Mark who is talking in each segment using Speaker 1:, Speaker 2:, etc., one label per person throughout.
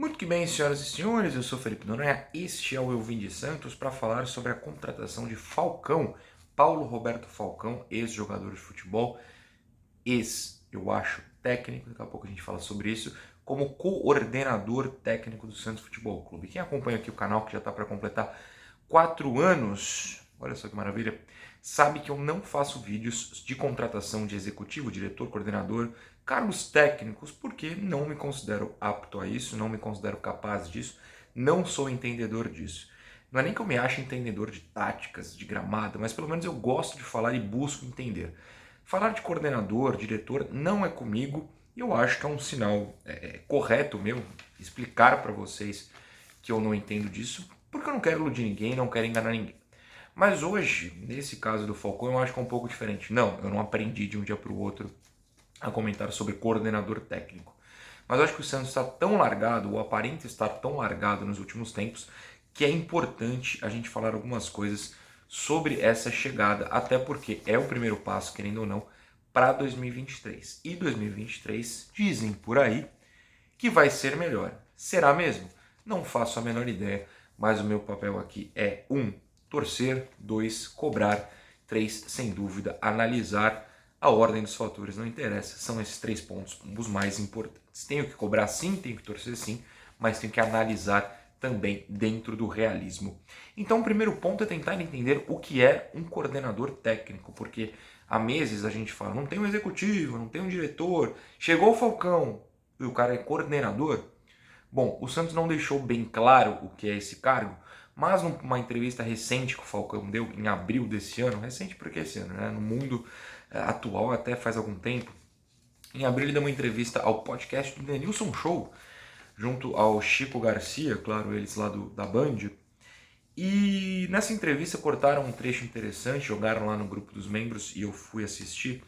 Speaker 1: Muito que bem, senhoras e senhores, eu sou Felipe Noronha, este é o Eu Vim de Santos para falar sobre a contratação de Falcão, Paulo Roberto Falcão, ex-jogador de futebol, eu acho, técnico, daqui a pouco a gente fala sobre isso, como coordenador técnico do Santos Futebol Clube. Quem acompanha aqui o canal, que já está para completar 4 anos, olha só que maravilha, sabe que eu não faço vídeos de contratação de executivo, diretor, coordenador, cargos técnicos, porque não me considero apto a isso, não me considero capaz disso, não sou entendedor disso. Não é nem que eu me ache entendedor de táticas, de gramado, mas pelo menos eu gosto de falar e busco entender. Falar de coordenador, diretor, não é comigo, e eu acho que é um sinal correto meu explicar para vocês que eu não entendo disso, porque eu não quero iludir ninguém, não quero enganar ninguém. Mas hoje, nesse caso do Falcão, eu acho que é um pouco diferente. Não, eu não aprendi de um dia para o outro a comentar sobre coordenador técnico. Mas eu acho que o Santos está tão largado, ou aparenta estar tão largado nos últimos tempos, que é importante a gente falar algumas coisas sobre essa chegada, até porque é o primeiro passo, querendo ou não, para 2023. E 2023 dizem por aí que vai ser melhor. Será mesmo? Não faço a menor ideia, mas o meu papel aqui é 1. Torcer, 2. Cobrar, 3. Sem dúvida, analisar. A ordem dos fatores não interessa, são esses 3 pontos os mais importantes. Tenho que cobrar sim, tenho que torcer sim, mas tenho que analisar também dentro do realismo. Então o primeiro ponto é tentar entender o que é um coordenador técnico, porque há meses a gente fala, não tem um executivo, não tem um diretor, chegou o Falcão e o cara é coordenador. Bom, o Santos não deixou bem claro o que é esse cargo, mas numa entrevista recente que o Falcão deu em abril desse ano, recente porque esse ano, né, no mundo atual até faz algum tempo, em abril ele deu uma entrevista ao podcast do Denilson Show, junto ao Chico Garcia, claro, eles lá da Band, e nessa entrevista cortaram um trecho interessante, jogaram lá no grupo dos membros e eu fui assistir,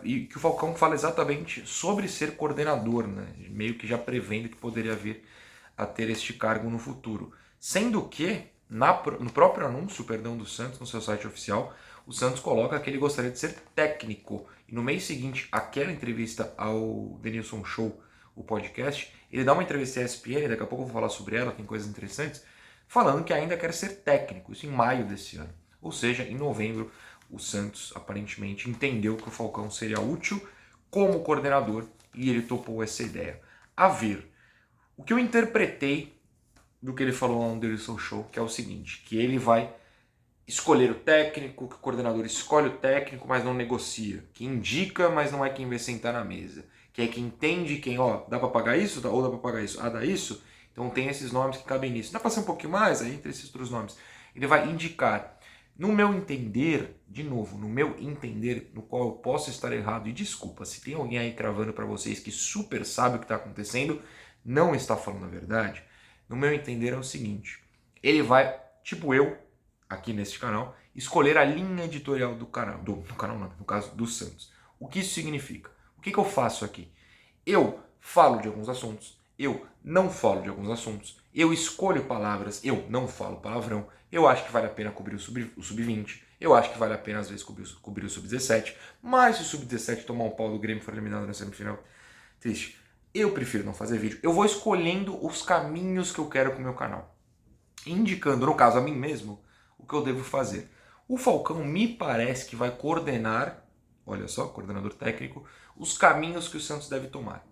Speaker 1: e que o Falcão fala exatamente sobre ser coordenador, né? Meio que já prevendo que poderia vir a ter este cargo no futuro. Sendo que, no próprio anúncio, perdão, do Santos, no seu site oficial, o Santos coloca que ele gostaria de ser técnico. E no mês seguinte, aquela entrevista ao Denilson Show, o podcast, ele dá uma entrevista à ESPN, daqui a pouco eu vou falar sobre ela, tem coisas interessantes, falando que ainda quer ser técnico, isso em maio desse ano. Ou seja, em novembro, o Santos aparentemente entendeu que o Falcão seria útil como coordenador e ele topou essa ideia. A ver, o que eu interpretei do que ele falou lá no Denilson Show, que é o seguinte, que ele vai escolher o técnico, que o coordenador escolhe o técnico, mas não negocia, que indica, mas não é quem vai sentar na mesa, que é quem entende quem, ó, dá para pagar isso ou dá para pagar isso, dá isso, então tem esses nomes que cabem nisso. Dá para ser um pouquinho mais, aí entre esses outros nomes. Ele vai indicar. No meu entender, de novo, no meu entender, no qual eu posso estar errado, e desculpa, se tem alguém aí cravando para vocês que super sabe o que está acontecendo, não está falando a verdade, no meu entender é o seguinte, ele vai, tipo eu, aqui neste canal, escolher a linha editorial do canal, do canal não, no caso do Santos. O que isso significa? O que eu faço aqui? Eu falo de alguns assuntos, eu não falo de alguns assuntos, eu escolho palavras, eu não falo palavrão, eu acho que vale a pena cobrir o sub-20, eu acho que vale a pena às vezes cobrir o sub-17, mas se o sub-17 tomar um pau do Grêmio e for eliminado na semifinal, triste. Eu prefiro não fazer vídeo. Eu vou escolhendo os caminhos que eu quero com o meu canal, indicando, no caso a mim mesmo, o que eu devo fazer. O Falcão me parece que vai coordenar, olha só, coordenador técnico, os caminhos que o Santos deve tomar.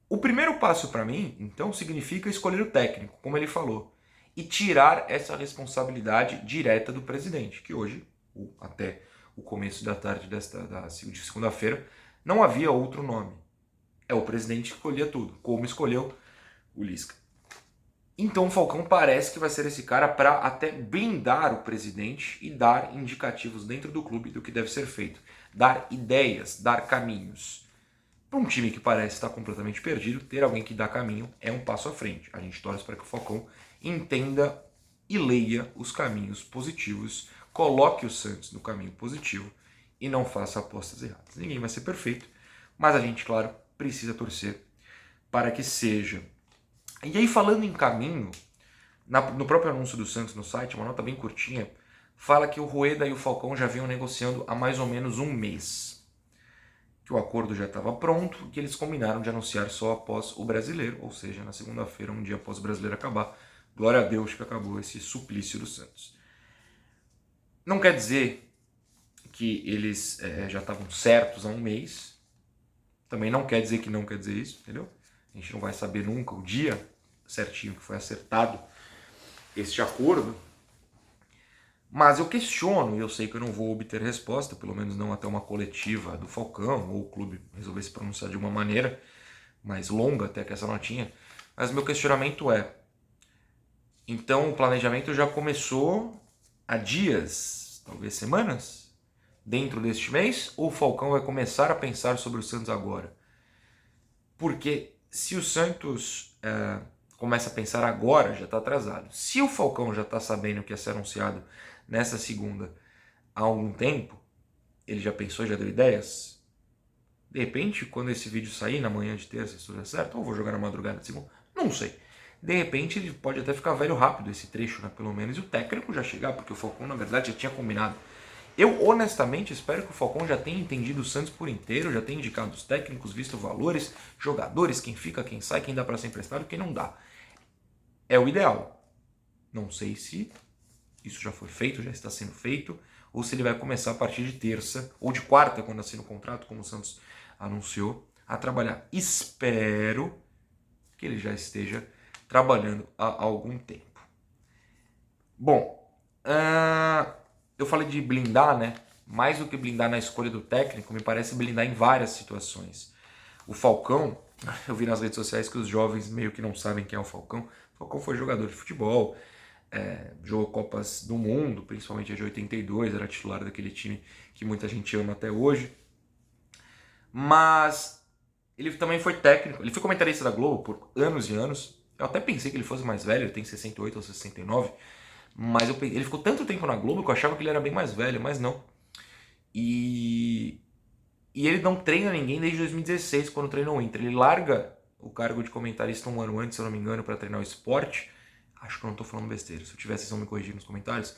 Speaker 1: O primeiro passo para mim, então, significa escolher o técnico, como ele falou, e tirar essa responsabilidade direta do presidente, que hoje, até o começo da tarde de segunda-feira, não havia outro nome. É o presidente que escolhia tudo, como escolheu o Lisca. Então o Falcão parece que vai ser esse cara para até blindar o presidente e dar indicativos dentro do clube do que deve ser feito. Dar ideias, dar caminhos. Para um time que parece estar completamente perdido, ter alguém que dá caminho é um passo à frente. A gente torce para que o Falcão entenda e leia os caminhos positivos, coloque o Santos no caminho positivo e não faça apostas erradas. Ninguém vai ser perfeito, mas a gente, claro, precisa torcer para que seja. E aí, falando em caminho, no próprio anúncio do Santos no site, uma nota bem curtinha, fala que o Rueda e o Falcão já vinham negociando há mais ou menos um mês. que o acordo já estava pronto, que eles combinaram de anunciar só após o Brasileiro, ou seja, na segunda-feira, um dia após o Brasileiro acabar. Glória a Deus que acabou esse suplício do Santos. Não quer dizer que eles já estavam certos há um mês, também não quer dizer que não quer dizer isso, entendeu? A gente não vai saber nunca o dia certinho que foi acertado este acordo, mas eu questiono, e eu sei que eu não vou obter resposta, pelo menos não até uma coletiva do Falcão, ou o clube resolver se pronunciar de uma maneira mais longa até que essa notinha, mas meu questionamento é, então o planejamento já começou há dias, talvez semanas, dentro deste mês, ou o Falcão vai começar a pensar sobre o Santos agora? Porque se o Santos começa a pensar agora, já está atrasado. Se o Falcão já está sabendo que ia ser anunciado nessa segunda há algum tempo, ele já pensou, já deu ideias? De repente, quando esse vídeo sair na manhã de terça, se tudo der certo, ou vou jogar na madrugada de segunda, não sei. De repente ele pode até ficar velho rápido esse trecho, né, pelo menos, e o técnico já chegar, porque o Falcão na verdade já tinha combinado. Eu honestamente espero que o Falcão já tenha entendido o Santos por inteiro, já tenha indicado os técnicos, visto valores, jogadores, quem fica, quem sai, quem dá para ser emprestado, quem não dá. É o ideal. Não sei se isso já foi feito, já está sendo feito, ou se ele vai começar a partir de terça, ou de quarta, quando assina o contrato, como o Santos anunciou, a trabalhar. Espero que ele já esteja trabalhando há algum tempo. Bom, eu falei de blindar, né? Mais do que blindar na escolha do técnico, me parece blindar em várias situações. O Falcão, eu vi nas redes sociais que os jovens meio que não sabem quem é o Falcão. O Falcão foi jogador de futebol, jogou Copas do Mundo, principalmente a de 82, era titular daquele time que muita gente ama até hoje. Mas ele também foi técnico, ele foi comentarista da Globo por anos e anos. Eu até pensei que ele fosse mais velho, ele tem 68 ou 69, mas ele ficou tanto tempo na Globo que eu achava que ele era bem mais velho, mas não. E ele não treina ninguém desde 2016, quando treinou o Inter. Ele larga o cargo de comentarista um ano antes, se eu não me engano, para treinar o esporte. Acho que eu não estou falando besteira, se eu tivesse, vocês vão me corrigir nos comentários.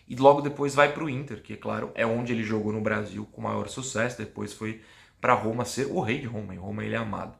Speaker 1: E logo depois vai para o Inter, que é claro, é onde ele jogou no Brasil com maior sucesso. Depois foi para Roma ser o rei de Roma. Em Roma ele é amado.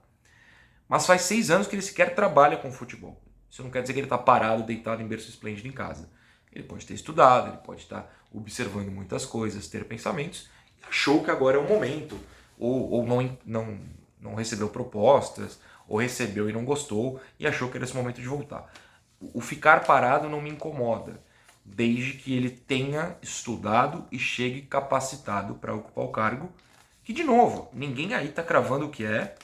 Speaker 1: Mas faz 6 anos que ele sequer trabalha com futebol. Isso não quer dizer que ele está parado, deitado em berço esplêndido em casa. Ele pode ter estudado, ele pode estar observando muitas coisas, ter pensamentos, e achou que agora é o momento, ou não recebeu propostas, ou recebeu e não gostou, e achou que era esse momento de voltar. O ficar parado não me incomoda, desde que ele tenha estudado e chegue capacitado para ocupar o cargo, que, de novo, ninguém aí está cravando o que é,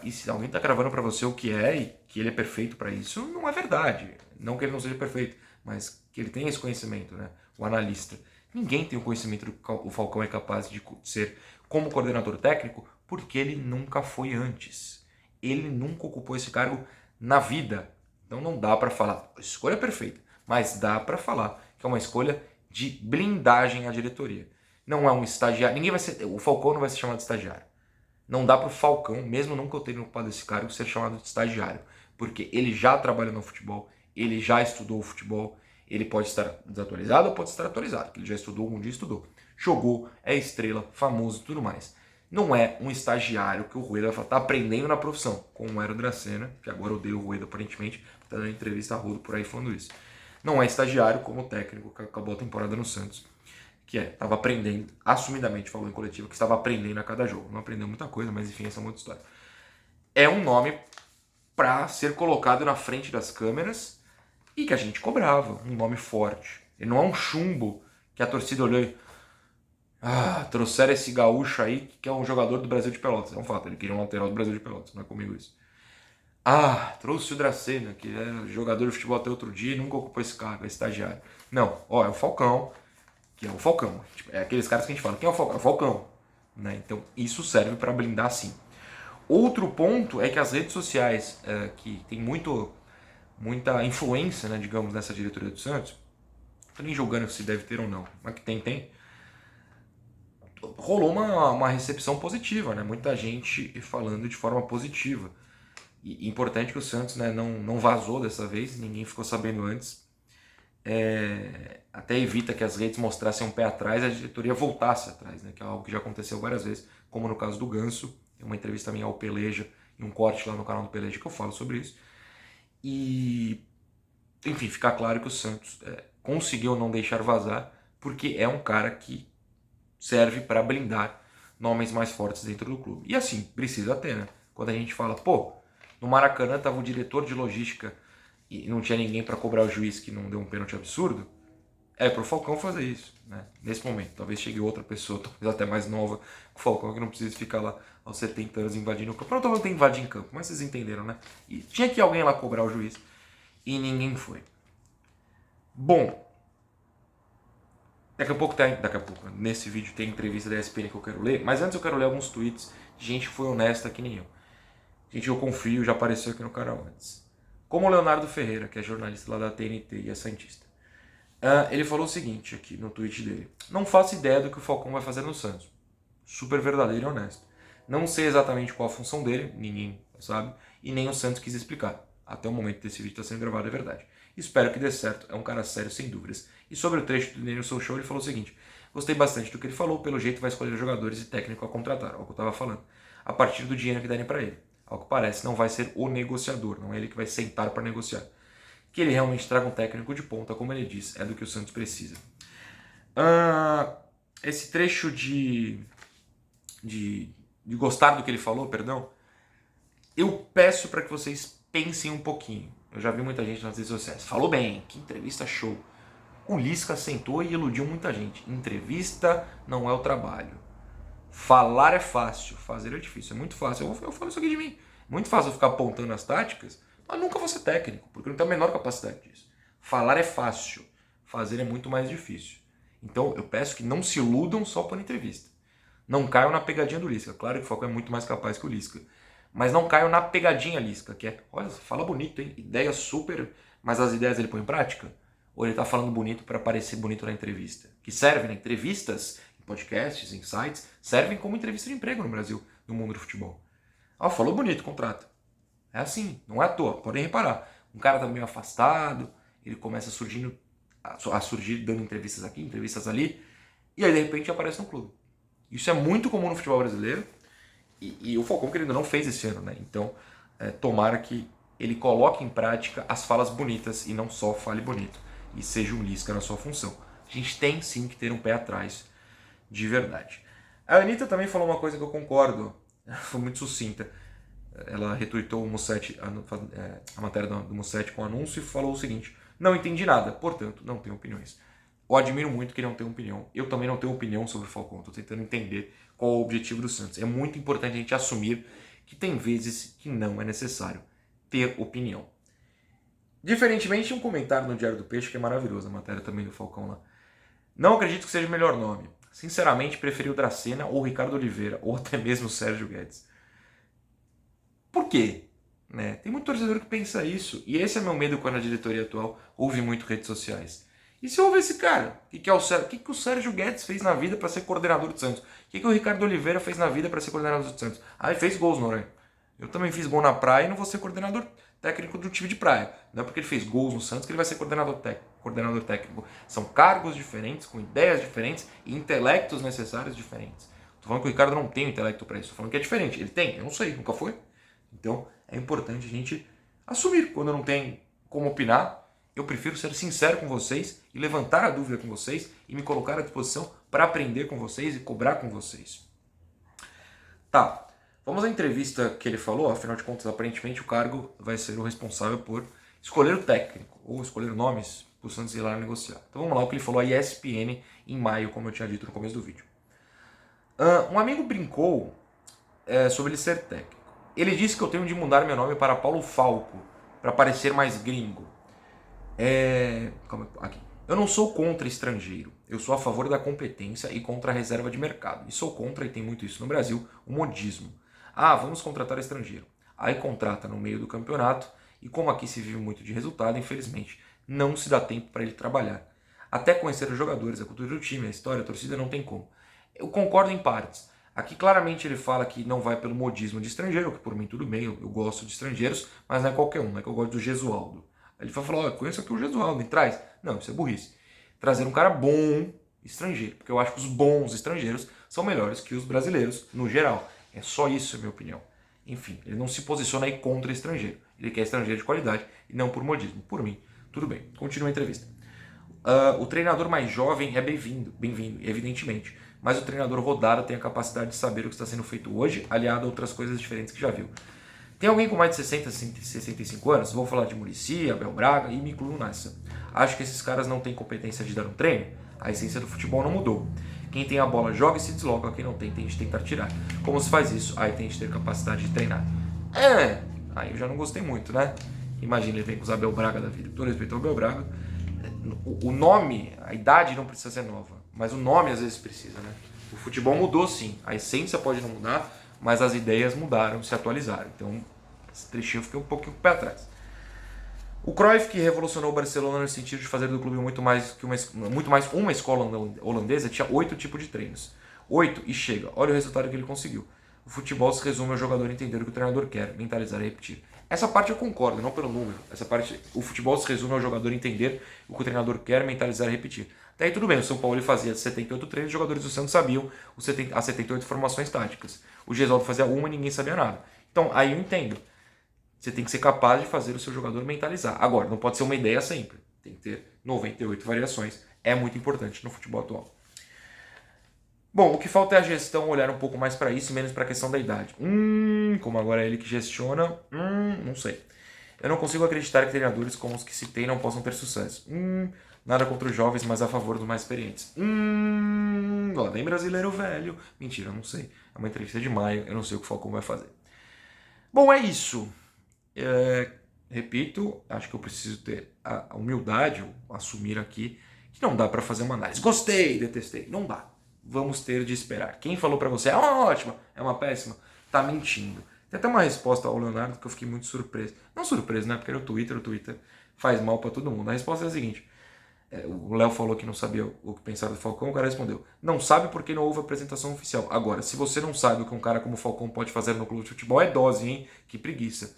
Speaker 1: e se alguém está cravando para você o que é e que ele é perfeito para isso, não é verdade. Não que ele não seja perfeito, mas que ele tenha esse conhecimento, né? O analista. Ninguém tem o conhecimento do que o Falcão é capaz de ser como coordenador técnico, porque ele nunca foi antes. Ele nunca ocupou esse cargo na vida. Então não dá para falar, a escolha é perfeita, mas dá para falar que é uma escolha de blindagem à diretoria. Não é um estagiário, ninguém vai ser, o Falcão não vai ser chamado de estagiário. Não dá para o Falcão, mesmo nunca eu tendo ocupado esse cargo, ser chamado de estagiário, porque ele já trabalha no futebol, ele já estudou o futebol, ele pode estar desatualizado ou pode estar atualizado, que ele já estudou, algum dia estudou. Jogou, é estrela, famoso e tudo mais. Não é um estagiário que o Rueda está aprendendo na profissão, como era o Dracena, que agora odeia o Rueda aparentemente, está dando entrevista a rodo por aí falando isso. Não é estagiário como o técnico que acabou a temporada no Santos, que estava aprendendo, assumidamente falou em coletiva, que estava aprendendo a cada jogo. Não aprendeu muita coisa, mas enfim, essa é uma outra história. É um nome para ser colocado na frente das câmeras e que a gente cobrava, um nome forte. Ele não é um chumbo que a torcida olhou e... trouxeram esse gaúcho aí que é um jogador do Brasil de Pelotas. É um fato, ele queria um lateral do Brasil de Pelotas, não é comigo isso. Trouxe o Dracena, que era jogador de futebol até outro dia e nunca ocupou esse cargo, é estagiário. Não, é o Falcão, que é o Falcão. É aqueles caras que a gente fala, quem é o Falcão? É o Falcão. Né? Então isso serve para blindar sim. Outro ponto é que as redes sociais, que tem muita influência, né, digamos, nessa diretoria do Santos, não estou nem julgando se deve ter ou não, mas que tem, rolou uma recepção positiva, né? Muita gente falando de forma positiva. E importante que o Santos, né, não vazou dessa vez, ninguém ficou sabendo antes. até evita que as redes mostrassem um pé atrás e a diretoria voltasse atrás, né? Que é algo que já aconteceu várias vezes, como no caso do Ganso. Tem uma entrevista minha ao Peleja e um corte lá no canal do Peleja que eu falo sobre isso. E, enfim, ficar claro que o Santos conseguiu não deixar vazar, porque é um cara que serve para blindar nomes mais fortes dentro do clube. E assim, precisa ter, né? Quando a gente fala, pô, no Maracanã tava o diretor de logística e não tinha ninguém para cobrar o juiz que não deu um pênalti absurdo, é pro Falcão fazer isso, né? Nesse momento. Talvez chegue outra pessoa, talvez até mais nova, que o Falcão, que não precisa ficar lá aos 70 anos invadindo o campo. Não tô falando que tem que invadir em campo, mas vocês entenderam, né? E tinha que alguém lá cobrar o juiz e ninguém foi. Bom, daqui a pouco, nesse vídeo tem entrevista da ESPN que eu quero ler, mas antes eu quero ler alguns tweets de gente que foi honesta que nem eu. Gente, eu confio, já apareceu aqui no canal antes. Como o Leonardo Ferreira, que é jornalista lá da TNT e é santista. Ele falou o seguinte aqui no tweet dele. Não faço ideia do que o Falcão vai fazer no Santos. Super verdadeiro e honesto. Não sei exatamente qual a função dele, ninguém sabe, e nem o Santos quis explicar. Até o momento desse vídeo está sendo gravado, é verdade. Espero que dê certo, é um cara sério, sem dúvidas. E sobre o trecho do Danielson Show, ele falou o seguinte. Gostei bastante do que ele falou, pelo jeito vai escolher jogadores e técnico a contratar, é o que eu estava falando, a partir do dinheiro que derem para ele. Ao que parece, não vai ser o negociador, não é ele que vai sentar para negociar. Que ele realmente traga um técnico de ponta, como ele diz, é do que o Santos precisa. Esse trecho de gostar do que ele falou, perdão, eu peço para que vocês pensem um pouquinho. Eu já vi muita gente nas redes sociais. Falou bem, que entrevista show. O Lisca sentou e iludiu muita gente. Entrevista não é o trabalho. Falar é fácil, fazer é difícil. É muito fácil. Eu falo isso aqui de mim. Muito fácil eu ficar apontando as táticas, mas nunca vou ser técnico, porque eu não tenho a menor capacidade disso. Falar é fácil, fazer é muito mais difícil. Então eu peço que não se iludam só por entrevista. Não caiam na pegadinha do Lisca. Claro que o Falcão é muito mais capaz que o Lisca. Mas não caiam na pegadinha Lisca, que é, olha, fala bonito, hein? Ideia super, mas as ideias ele põe em prática? Ou ele tá falando bonito para parecer bonito na entrevista? Que serve, né? Entrevistas, em podcasts, em sites, servem como entrevista de emprego no Brasil, no mundo do futebol. Falou bonito, contrato. É assim, não é à toa, podem reparar. Um cara tá meio afastado, ele começa a surgir dando entrevistas aqui, entrevistas ali, e aí de repente aparece no clube. Isso é muito comum no futebol brasileiro, e o Falcão, querido, não fez esse ano, né? Então, tomara que ele coloque em prática as falas bonitas e não só fale bonito, e seja um Lisca na sua função. A gente tem sim que ter um pé atrás, de verdade. A Anitta também falou uma coisa que eu concordo, foi muito sucinta. Ela retweetou o Mussetti, a matéria do Mussetti com o anúncio e falou o seguinte: não entendi nada, portanto, não tenho opiniões. Eu admiro muito que ele não tenha opinião. Eu também não tenho opinião sobre o Falcão. Estou tentando entender qual é o objetivo do Santos. É muito importante a gente assumir que tem vezes que não é necessário ter opinião. Diferentemente, um comentário no Diário do Peixe que é maravilhoso, a matéria também do Falcão lá. Não acredito que seja o melhor nome. Sinceramente, preferi o Dracena ou o Ricardo Oliveira, ou até mesmo o Sérgio Guedes. Por quê? Né? Tem muito torcedor que pensa isso. E esse é meu medo quando a diretoria atual ouve muito redes sociais. E se ouve esse cara? O que o Sérgio Guedes fez na vida para ser coordenador do Santos? O que o Ricardo Oliveira fez na vida para ser coordenador do Santos? Ele fez gols, Noronha. Eu também fiz gol na praia e não vou ser coordenador técnico do time de praia. Não é porque ele fez gols no Santos que ele vai ser coordenador técnico. São cargos diferentes, com ideias diferentes e intelectos necessários diferentes. Tô falando que o Ricardo não tem o intelecto para isso. Tô falando que é diferente. Ele tem? Eu não sei, nunca foi. Então é importante a gente assumir quando não tem como opinar. Eu prefiro ser sincero com vocês e levantar a dúvida com vocês e me colocar à disposição para aprender com vocês e cobrar com vocês. Tá, vamos à entrevista que ele falou. Afinal de contas, aparentemente o cargo vai ser o responsável por escolher o técnico ou escolher nomes para o Santos ir lá negociar. Então vamos lá, o que ele falou à ESPN em maio, como eu tinha dito no começo do vídeo. Um amigo brincou sobre ele ser técnico. Ele disse que eu tenho de mudar meu nome para Paulo Falco, para parecer mais gringo. Aqui. Eu não sou contra estrangeiro. Eu sou a favor da competência e contra a reserva de mercado. E sou contra, e tem muito isso no Brasil, o modismo. Vamos contratar estrangeiro. Aí contrata no meio do campeonato, e como aqui se vive muito de resultado, infelizmente, não se dá tempo para ele trabalhar. Até conhecer os jogadores, a cultura do time, a história, a torcida, não tem como. Eu concordo em partes. Aqui claramente ele fala que não vai pelo modismo de estrangeiro, que por mim tudo bem, eu gosto de estrangeiros, mas não é qualquer um, não é que eu gosto do Gesualdo. Aí ele vai falar, ó, conheço aqui o Gesualdo, me traz. Não, isso é burrice. Trazer um cara bom estrangeiro, porque eu acho que os bons estrangeiros são melhores que os brasileiros, no geral. É só isso, a minha opinião. Enfim, ele não se posiciona aí contra estrangeiro. Ele quer estrangeiro de qualidade e não por modismo. Por mim, tudo bem. Continua a entrevista. O treinador mais jovem é bem-vindo, evidentemente. Mas o treinador rodado tem a capacidade de saber o que está sendo feito hoje, aliado a outras coisas diferentes que já viu. Tem alguém com mais de 60, 65 anos? Vou falar de Muricy, Abel Braga e me incluo nessa. Acho que esses caras não têm competência de dar um treino. A essência do futebol não mudou. Quem tem a bola joga e se desloca, quem não tem de tentar tirar. Como se faz isso? Aí tem de ter capacidade de treinar. Aí eu já não gostei muito, né? Imagina, ele vem com os Abel Braga da vida. Todo respeito ao Abel Braga. O nome, a idade não precisa ser nova, mas o nome às vezes precisa, né? O futebol mudou sim, a essência pode não mudar, mas as ideias mudaram, se atualizaram. Então, esse trechinho eu fiquei um pouquinho com o pé atrás. O Cruyff, que revolucionou o Barcelona no sentido de fazer do clube muito mais uma escola holandesa, tinha 8 tipos de treinos. 8 e chega. Olha o resultado que ele conseguiu. O futebol se resume ao jogador entender o que o treinador quer, mentalizar e repetir. Essa parte eu concordo, não pelo número. Essa parte, o futebol se resume ao jogador entender o que o treinador quer, mentalizar e repetir. Daí tudo bem, o São Paulo fazia 78 treinos, os jogadores do Santos sabiam as 78 formações táticas. O Gesualdo fazia uma e ninguém sabia nada. Então, aí eu entendo. Você tem que ser capaz de fazer o seu jogador mentalizar. Agora, não pode ser uma ideia sempre. Tem que ter 98 variações. É muito importante no futebol atual. Bom, o que falta é a gestão olhar um pouco mais para isso, menos para a questão da idade. Como agora é ele que gestiona, não sei. Eu não consigo acreditar que treinadores como os que citei não possam ter sucesso. Nada contra os jovens, mas a favor dos mais experientes. Lá vem brasileiro velho. Mentira, eu não sei. É uma entrevista de maio, eu não sei o que o Falcão vai fazer. Bom, é isso. Repito, acho que eu preciso ter a humildade, assumir aqui, que não dá para fazer uma análise. Gostei, detestei. Não dá. Vamos ter de esperar. Quem falou para você é uma ótima, é uma péssima, tá mentindo. Tem até uma resposta ao Leonardo que eu fiquei muito surpreso. Não surpreso, né? Porque era o Twitter faz mal para todo mundo. A resposta é a seguinte. O Léo falou que não sabia o que pensar do Falcão, o cara respondeu: não sabe porque não houve apresentação oficial. Agora, se você não sabe o que um cara como o Falcão pode fazer no clube de futebol, é dose, hein? Que preguiça.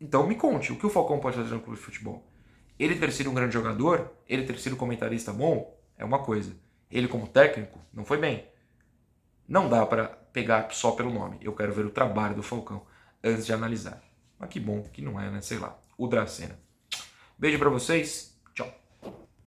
Speaker 1: Então me conte, o que o Falcão pode fazer no clube de futebol? Ele ter sido um grande jogador, ele ter sido comentarista bom, é uma coisa. Ele como técnico, não foi bem. Não dá para pegar só pelo nome. Eu quero ver o trabalho do Falcão antes de analisar. Mas que bom que não é, né? Sei lá, o Dracena. Beijo para vocês.